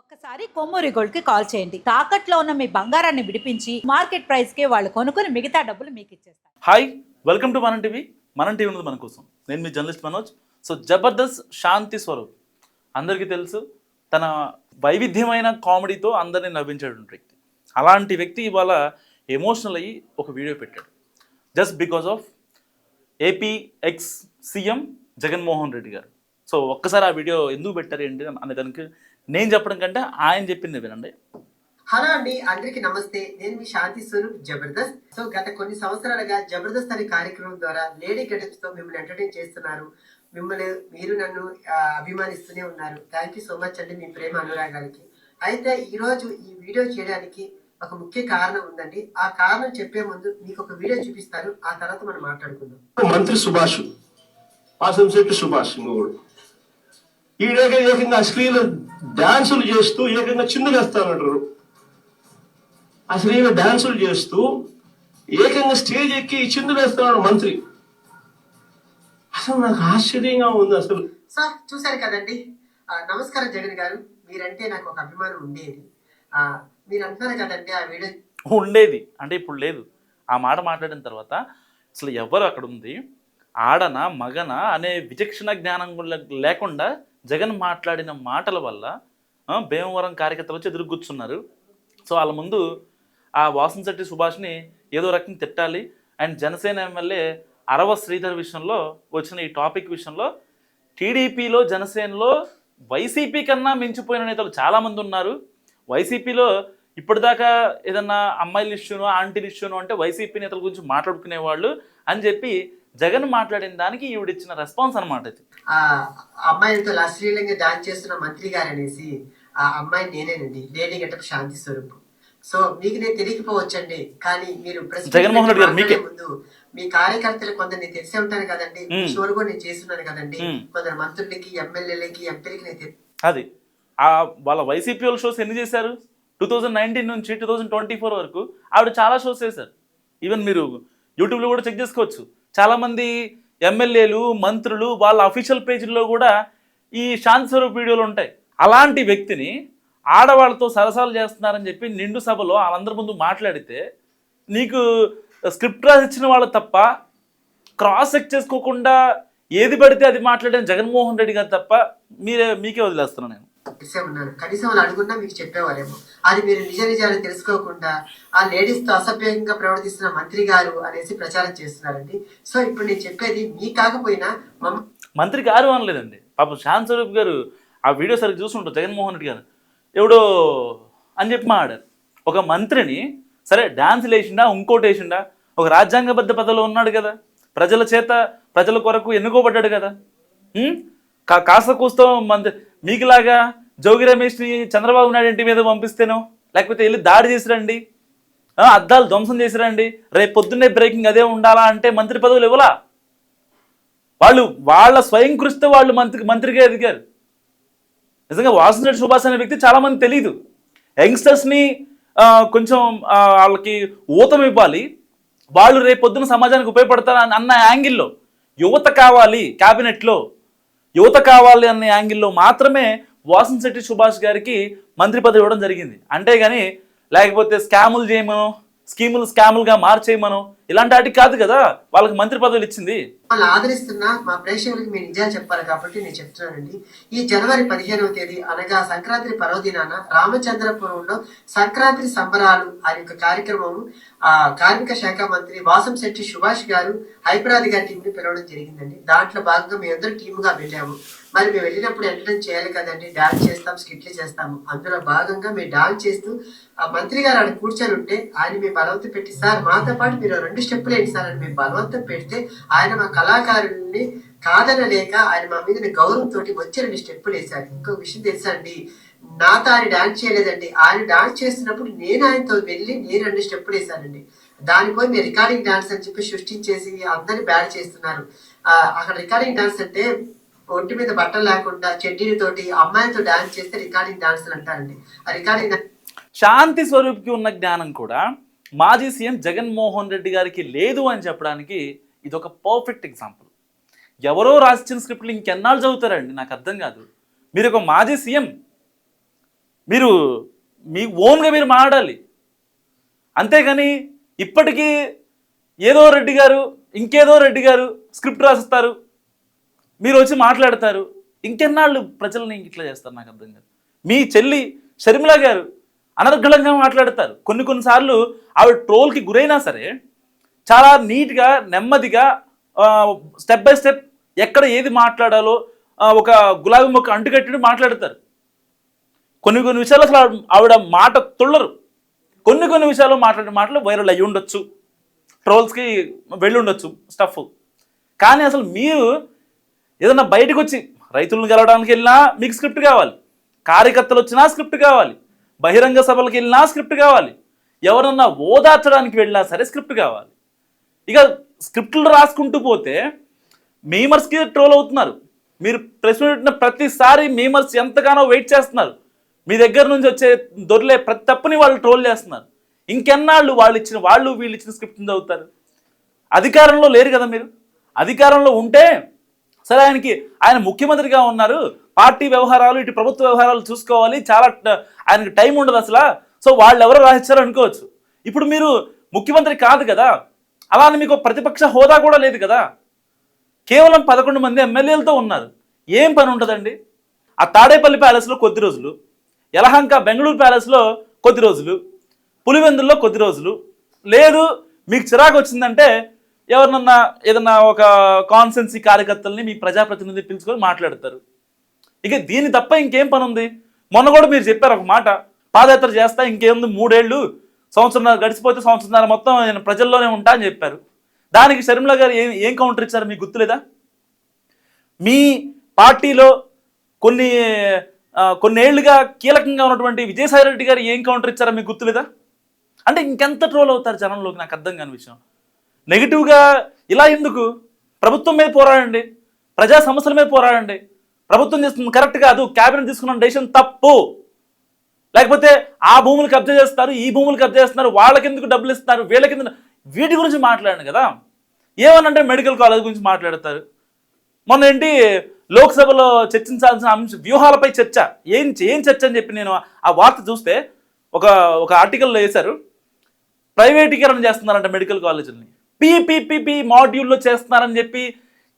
ఒక్కసారి కొమ్మూరి గోల్డ్ కి కాల్ చేయండి. తాకట్లో ఉన్న మీ బంగారాన్ని విడిపించి మార్కెట్ ప్రైస్ కి వాళ్ళు కొనుక్కుని మిగతా డబ్బులు మీకు ఇచ్చేస్తారు. హాయ్, వెల్కమ్ టు మనం టీవీ. మనం టీవీ ఉన్నది మన కోసం. నేను మీ జర్నలిస్ట్ మనోజ్. సో జబర్దస్త్ శాంతి స్వరూప్ అందరికీ తెలుసు, తన వైవిధ్యమైన కామెడీతో అందరినీ నవ్వించేటువంటి వ్యక్తి. అలాంటి వ్యక్తి ఇవాళ ఎమోషనల్ అయ్యి ఒక వీడియో పెట్టాడు, just because of AP ex CM Jaganmohan Reddy గారు. సో ఒక్కసారి ఆ వీడియో ఎందుకు పెట్టారు ఏంటి అనే దానికి నేను చెప్పడం కంటే ఆయన చెప్పింది వినండి. హలో అండి, అందరికి నమస్తే. నేను మీ శాంతి స్వరూప్ జబర్దస్త్. సో గత కొన్ని సంవత్సరాలుగా జబర్దస్త్ అనే కార్యక్రమం ద్వారా లేడీ గెటప్స్ తో మిమ్మల్ని ఎంటర్టైన్ చేస్తున్నారు. మీరు నన్ను అభిమానిస్తూనే ఉన్నారు. థ్యాంక్ యూ సో మచ్ అండి, మీ ప్రేమ అనురాగాలకి. అయితే ఈ రోజు ఈ వీడియో చేయడానికి ఒక ముఖ్య కారణం ఉందండి. ఆ కారణం చెప్పే ముందు మీకు ఒక వీడియో చూపిస్తాను, ఆ తర్వాత మనం మాట్లాడుకుందాం. మంత్రి సుభాష్, వాసంశెట్టి సుభాష్ ఇంకోడు ఏకంగా అశ్లీల డాన్సులు చేస్తూ ఏకంగా చిందులేస్తానంటారు. అశ్లీల డాన్సులు చేస్తూ ఏకంగా స్టేజ్ ఎక్కి చిందులేస్తున్నాడు మంత్రి. అసలు నాకు ఆశ్చర్యంగా ఉంది. అసలు సార్ చూశారు కదండి. నమస్కారం జగన్ గారు, మీరంటే నాకు ఒక అభిమానం ఉండేది. మీరు అంటున్నారు కదండి ఆ వీడియో ఉండేది అంటే ఇప్పుడు లేదు. ఆ మాట మాట్లాడిన తర్వాత అసలు ఎవరు అక్కడ ఉంది, ఆడన మగన అనే విచక్షణ జ్ఞానం లేకుండా జగన్ మాట్లాడిన మాటల వల్ల భీమవరం కార్యకర్తలు వచ్చి ఎదురు కూర్చున్నారు. సో వాళ్ళ ముందు ఆ వాసంశెట్టి సుభాష్ని ఏదో రకంగా తిట్టాలి. అండ్ జనసేన ఎమ్మెల్యే అరవ శ్రీధర్ విషయంలో వచ్చిన ఈ టాపిక్ విషయంలో టీడీపీలో జనసేనలో వైసీపీ కన్నా మించిపోయిన నేతలు చాలామంది ఉన్నారు. వైసీపీలో ఇప్పటిదాకా ఏదన్నా అమ్మాయిల ఇష్యూనో ఆంటీల ఇష్యూనో అంటే వైసీపీ నేతల గురించి మాట్లాడుకునేవాళ్ళు అని చెప్పి జగన్ మాట్లాడిన దానికి ఈవిడిచ్చిన రెస్పాన్స్ అనమాట ఇది. ఆ అమ్మాయిలతో అశ్లీలంగా డాన్స్ చేస్తున్న మంత్రి గారు అనేసి ఆ అమ్మాయి నేనేనండి, లేడీ గెటప్ శాంతి స్వరూప్. సో మీకు నేను తెలియకపోవచ్చండి, కానీ మీరు జగన్మోహన్ రెడ్డి గారు మీకే ముందు మీ కార్యకర్తలు కొందరు తెలిసే ఉంటాను కదండి. షోలు కూడా నేను చేస్తున్నాను కదండి. కొందరు మంత్రులకి, ఎమ్మెల్యేలకి, ఎంపీలకి నేను అది వాళ్ళ వైసీపీ వాళ్ళ షోస్ ఎన్ని చేశారు? 2019 నుంచి 2024 వరకు ఆవిడ చాలా షోస్ చేశారు. ఈవెన్ మీరు యూట్యూబ్లో కూడా చెక్ చేసుకోవచ్చు. చాలామంది ఎమ్మెల్యేలు, మంత్రులు వాళ్ళ అఫీషియల్ పేజీల్లో కూడా ఈ శాంతి స్వరూప్ వీడియోలు ఉంటాయి. అలాంటి వ్యక్తిని ఆడవాళ్ళతో సరసాలు చేస్తున్నారని చెప్పి నిండు సభలో వాళ్ళందరి ముందు మాట్లాడితే నీకు స్క్రిప్ట్ రాసి ఇచ్చిన వాళ్ళు తప్ప, క్రాస్ చెక్ చేసుకోకుండా ఏది పడితే అది మాట్లాడిన జగన్మోహన్ రెడ్డి గారు తప్ప మీకే వదిలేస్తున్నాను నేను. ఉన్నాను. కనీసం వాళ్ళు అడుగున్నా మీకు చెప్పేవారేమో. అది మీరు నిజ నిజాలు తెలుసుకోకుండా ఆ లేడీస్ తో అసభ్యంగా ప్రవర్తిస్తున్న మంత్రి గారు అనేసి ప్రచారం చేస్తున్నారండి. సో ఇప్పుడు నేను చెప్పేది మీ కాకపోయినా మంత్రి గారు అనలేదండి. పాపం శాంతి స్వరూప్ గారు ఆ వీడియో సరిగ్గా చూసుకుంటారు. జగన్మోహన్ రెడ్డి గారు ఎవడో అని చెప్పి మాట్లాడారు. ఒక మంత్రిని సరే డాన్స్ వేసిండా, ఇంకోటి వేసిండా, ఒక రాజ్యాంగబద్ధ పదవిలో ఉన్నాడు కదా, ప్రజల చేత ప్రజల కొరకు ఎన్నుకోబడ్డాడు కదా. కాస్త కూస్తో మీకులాగా జోగి రమేష్ని చంద్రబాబు నాయుడు ఇంటి మీద పంపిస్తేనో, లేకపోతే వెళ్ళి దాడి చేసిరండి, అద్దాలు ధ్వంసం చేసిరండి, రేపు పొద్దున్నే బ్రేకింగ్ అదే ఉండాలా అంటే మంత్రి పదవులు ఇవ్వలా. వాళ్ళ స్వయం కృషితో వాళ్ళు మంత్రిగా ఎదిగారు. నిజంగా వాసంశెట్టి సుభాష్ అనే వ్యక్తి చాలామంది తెలియదు. యంగ్స్టర్స్ని కొంచెం వాళ్ళకి ఊతం ఇవ్వాలి, వాళ్ళు రేపు పొద్దున సమాజానికి ఉపయోగపడతారు అన్న యాంగిల్లో యువత కావాలి, క్యాబినెట్లో యువత కావాలి అన్న యాంగిల్లో మాత్రమే వాసంశెట్టి సుభాష్ గారికి మంత్రి పదవి ఇవ్వడం జరిగింది. అంతేగాని లేకపోతే స్కాములు చేయమనో, స్కాములుగా మార్చేయమనో ఇలాంటి వాటికి కాదు కదా వాళ్ళకి మంత్రి పదవులు ఇచ్చింది. వాళ్ళు ఆదరిస్తున్నా మా ప్రేక్షకులకి మీరు నిజాలు చెప్పాలి కాబట్టి నేను చెప్తున్నానండి. ఈ జనవరి 15వ తేదీ అనగా సంక్రాంతి పర్వదినాన రామచంద్రపురంలో సంక్రాంతి సంబరాలు అనే ఒక కార్యక్రమం కార్మిక శాఖ మంత్రి వాసంశెట్టి సుభాష్ గారు హైదరాబాద్ గారి టీంని పిలవడం జరిగిందండి. దాంట్లో భాగంగా మేమందరం టీముగా వెళ్ళాము. మరి మేము వెళ్ళినప్పుడు ఎంటర్టైన్ చేయాలి కదండి, డాన్స్ చేస్తాం, స్కిట్లు చేస్తాము. అందులో భాగంగా మేము డాన్స్ చేస్తూ ఆ మంత్రి గారు ఆయన కూర్చొని ఉంటే ఆయన మేము బలవంతం పెట్టి, సార్ మాతో పాటు మీరు 2 స్టెప్పులు ఏంటి సార్ అని మేము బలవంతం పెడితే ఆయన మా కళాకారుల్ని కాదనలేక ఆయన మా మీద గౌరవంతో వచ్చి 2 స్టెప్పులు వేశారు. ఇంకొక విషయం తెలుసా అండి, నాతో ఆయన డాన్స్ చేయలేదండి. ఆయన డాన్స్ చేస్తున్నప్పుడు నేను ఆయనతో వెళ్ళి నేను 2 స్టెప్పులు వేశానండి. దానిపోయి మీరు రికార్డింగ్ డాన్స్ అని చెప్పి సృష్టించేసి అందరినీ బ్యాడ్ చేస్తున్నారు. అక్కడ రికార్డింగ్ డాన్స్ అంటే ఒంటి మీద బట్టలు లేకుండా చెడ్డీలతోటి అమ్మాయిలతో డాన్స్ చేస్తే రికార్డింగ్ డాన్స్ అంటారండి. ఆ రికార్డింగ్ శాంతి స్వరూప్కి ఉన్న జ్ఞానం కూడా మాజీ సీఎం జగన్మోహన్ రెడ్డి గారికి లేదు అని చెప్పడానికి ఇది ఒక పర్ఫెక్ట్ ఎగ్జాంపుల్. ఎవరో రాసిన స్క్రిప్ట్లు ఇంకెన్నాళ్ళు చదువుతారండి? నాకు అర్థం కాదు. మీరు ఒక మాజీ సీఎం, మీరు మీ ఓన్గా మీరు మాట్లాడాలి. అంతేగాని ఇప్పటికీ ఏదో రెడ్డి గారు ఇంకేదో రెడ్డి గారు స్క్రిప్ట్ రాసిస్తారు, మీరు వచ్చి మాట్లాడతారు. ఇంకెన్నాళ్ళు ప్రజల్ని ఇట్లా చేస్తారు? నాకు అర్థం కాదు. మీ చెల్లి షర్మిల గారు అనర్గళంగా మాట్లాడతారు. కొన్నిసార్లు ఆవిడ ట్రోల్కి గురైనా సరే చాలా నీట్గా నెమ్మదిగా స్టెప్ బై స్టెప్ ఎక్కడ ఏది మాట్లాడాలో ఒక గులాబీ మొక్క అంటుకట్టి మాట్లాడతారు. కొన్ని విషయాలు అసలు ఆవిడ మాట తుళ్ళరు. కొన్ని విషయాలు మాట్లాడే మాటలు వైరల్ అయ్యి ఉండొచ్చు, ట్రోల్స్కి వెళ్ళి ఉండొచ్చు స్టఫ్. కానీ అసలు మీరు ఏదన్నా బయటకు వచ్చి రైతులను గెలవడానికి వెళ్ళినా మీకు స్క్రిప్ట్ కావాలి, కార్యకర్తలు వచ్చినా స్క్రిప్ట్ కావాలి, బహిరంగ సభలకు వెళ్ళినా స్క్రిప్ట్ కావాలి, ఎవరన్నా ఓదార్చడానికి వెళ్ళినా సరే స్క్రిప్ట్ కావాలి. ఇక స్క్రిప్ట్లు రాసుకుంటూ పోతే మీమర్స్కి ట్రోల్ అవుతున్నారు. మీరు ప్రెస్ మీట్ ప్రతిసారి మీమర్స్ ఎంతగానో వెయిట్ చేస్తున్నారు. మీ దగ్గర నుంచి వచ్చే దొరిలే ప్రతి తప్పుని వాళ్ళు ట్రోల్ చేస్తున్నారు. ఇంకెన్నాళ్ళు వీళ్ళు ఇచ్చిన స్క్రిప్ట్ని చదువుతారు? అధికారంలో లేరు కదా మీరు. అధికారంలో ఉంటే సరే, ఆయన ముఖ్యమంత్రిగా ఉన్నారు, పార్టీ వ్యవహారాలు ఇటు ప్రభుత్వ వ్యవహారాలు చూసుకోవాలి, చాలా ఆయనకి టైం ఉండదు అసలు. సో వాళ్ళు ఎవరో రాసిచ్చారు అనుకోవచ్చు. ఇప్పుడు మీరు ముఖ్యమంత్రి కాదు కదా, అలానే మీకు ప్రతిపక్ష హోదా కూడా లేదు కదా. కేవలం 11 మంది ఎమ్మెల్యేలతో ఉన్నారు. ఏం పని ఉంటుందండి? ఆ తాడేపల్లి ప్యాలెస్లో కొద్ది రోజులు, యలహంక బెంగళూరు ప్యాలెస్లో కొద్ది రోజులు, పులివెందుల్లో కొద్ది రోజులు, లేదు మీకు చిరాకు వచ్చిందంటే ఎవరినన్నా ఏదన్నా ఒక కాన్స్టెన్సీ కార్యకర్తల్ని మీ ప్రజాప్రతినిధి పిలుచుకొని మాట్లాడతారు. ఇక దీని తప్ప ఇంకేం పని ఉంది? మొన్న కూడా మీరు చెప్పారు ఒక మాట, పాదయాత్ర చేస్తా, ఇంకేముంది 3 ఏళ్ళు, సంవత్సరంన్నర గడిచిపోతే సంవత్సరంన్నర మొత్తం నేను ప్రజల్లోనే ఉంటా అని చెప్పారు. దానికి షర్మిల గారు ఏం కౌంటర్ ఇచ్చారు మీకు గుర్తులేదా? మీ పార్టీలో కొన్నేళ్లుగా కీలకంగా ఉన్నటువంటి విజయసాయి రెడ్డి గారు ఏం కౌంటర్ ఇచ్చారో మీకు గుర్తులేదా? అంటే ఇంకెంత ట్రోల్ అవుతారు జనంలోకి? నాకు అర్థం కాని విషయం. నెగిటివ్గా ఇలా ఎందుకు? ప్రభుత్వం మీద పోరాడండి, ప్రజా సమస్యల మీద పోరాడండి. ప్రభుత్వం చేస్తుంది కరెక్ట్ కాదు, క్యాబినెట్ తీసుకున్న డెసిషన్ తప్పు, లేకపోతే ఆ భూములు కబ్జా చేస్తారు, ఈ భూములు కబ్జా చేస్తున్నారు, వాళ్ళకెందుకు డబ్బులు ఇస్తున్నారు, వీళ్ళకెందుకు, వీటి గురించి మాట్లాడండి కదా. ఏమనంటే మెడికల్ కాలేజ్ గురించి మాట్లాడతారు. మొన్న ఏంటి లోక్సభలో చర్చించాల్సిన వ్యూహాలపై చర్చ, ఏం చర్చ అని చెప్పి నేను ఆ వార్త చూస్తే ఒక ఆర్టికల్లో వేశారు. ప్రైవేటీకరణ చేస్తున్నారంట మెడికల్ కాలేజీలని, పీపీపీ మాడ్యూల్లో చేస్తున్నారని చెప్పి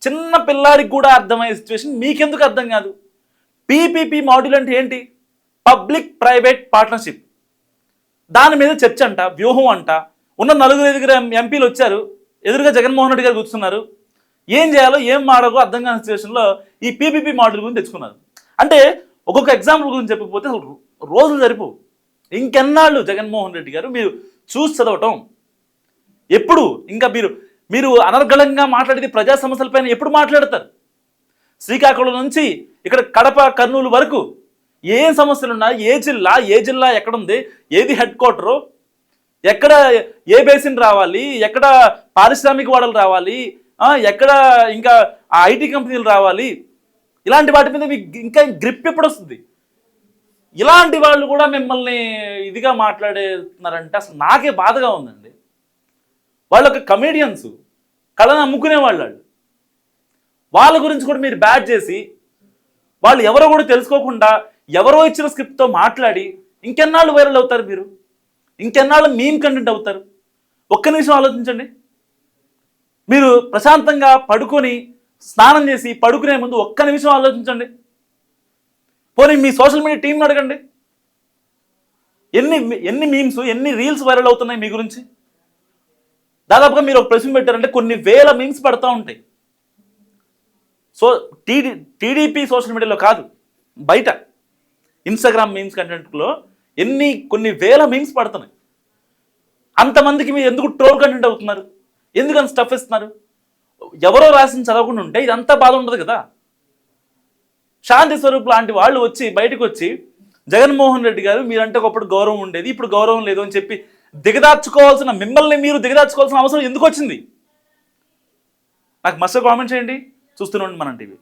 చిన్న పిల్లాడికి కూడా అర్థమయ్యే సిచ్యువేషన్ మీకెందుకు అర్థం కాదు? పీపీపీ మాడ్యూల్ అంటే ఏంటి? Public private partnership. దాని మీద చర్చ అంట, వ్యూహం అంట. ఉన్న 4-5 ఎంపీలు వచ్చారు, ఎదురుగా జగన్మోహన్ రెడ్డి గారు కూర్చున్నారు. ఏం చేయాలో ఏం మాడకో అర్థం కాని సిచ్యువేషన్లో ఈ పీపీపీ మాడ్యూల్ గురించి తెచ్చుకున్నారు. అంటే ఒక్కొక్క ఎగ్జాంపుల్ గురించి చెప్పకపోతే రోజులు సరిపోవు. ఇంకెన్నాళ్ళు జగన్మోహన్ రెడ్డి గారు మీరు చూసి చదవటం? ఎప్పుడు ఇంకా మీరు అనర్గళంగా మాట్లాడేది ప్రజా సమస్యలపైన ఎప్పుడు మాట్లాడతారు? శ్రీకాకుళం నుంచి ఇక్కడ కడప, కర్నూలు వరకు ఏం సమస్యలు ఉన్నాయి, ఏ జిల్లా ఎక్కడుంది, ఏది హెడ్ క్వార్టరు, ఎక్కడ ఏ బేసిన్ రావాలి, ఎక్కడ పారిశ్రామిక వాడలు రావాలి, ఎక్కడ ఇంకా ఐటీ కంపెనీలు రావాలి, ఇలాంటి వాటి మీద మీకు ఇంకా గ్రిప్ ఎప్పుడు వస్తుంది? ఇలాంటి వాళ్ళు కూడా మిమ్మల్ని ఇదిగా మాట్లాడేస్తున్నారంటే అసలు నాకే బాధగా ఉందండి. వాళ్ళు ఒక కమేడియన్స్, కళను అమ్ముకునే వాళ్ళు. వాళ్ళ గురించి కూడా మీరు బ్యాడ్ చేసి, వాళ్ళు ఎవరో కూడా తెలుసుకోకుండా ఎవరో ఇచ్చిన స్క్రిప్ట్తో మాట్లాడి ఇంకెన్నాళ్ళు వైరల్ అవుతారు మీరు? ఇంకెన్నాళ్ళు మీమ్ కంటెంట్ అవుతారు? ఒక్క నిమిషం ఆలోచించండి. మీరు ప్రశాంతంగా పడుకొని స్నానం చేసి పడుకునే ముందు ఒక్క నిమిషం ఆలోచించండి. పోనీ మీ సోషల్ మీడియా టీంని అడగండి, ఎన్ని మీమ్స్, ఎన్ని రీల్స్ వైరల్ అవుతున్నాయి మీ గురించి. దాదాపుగా మీరు ఒక ప్రశ్న పెట్టారంటే కొన్ని వేల మీమ్స్ పడుతూ ఉంటాయి. సో టీడీపీ సోషల్ మీడియాలో కాదు, బయట ఇన్స్టాగ్రామ్ మీమ్స్ కంటెంట్లో కొన్ని వేల మీమ్స్ పడుతున్నాయి. అంతమందికి మీరు ఎందుకు ట్రోల్ కంటెంట్ అవుతున్నారు? ఎందుకు అంత స్టఫ్ ఇస్తున్నారు? ఎవరో రాసిన చదవకుండా ఉంటే ఇదంతా బాధ ఉండదు కదా. శాంతి స్వరూప్ లాంటి వాళ్ళు వచ్చి బయటకు వచ్చి జగన్మోహన్ రెడ్డి గారు మీరంటే ఒకప్పుడు గౌరవం ఉండేది, ఇప్పుడు గౌరవం లేదు అని చెప్పి దిగదార్చుకోవాల్సిన మిమ్మల్ని మీరు దిగదార్చుకోవాల్సిన అవసరం ఎందుకు వచ్చింది? నాకు మస్తు కామెంట్ చేయండి. చూస్తూనే ఉండండి మనం టీవీ.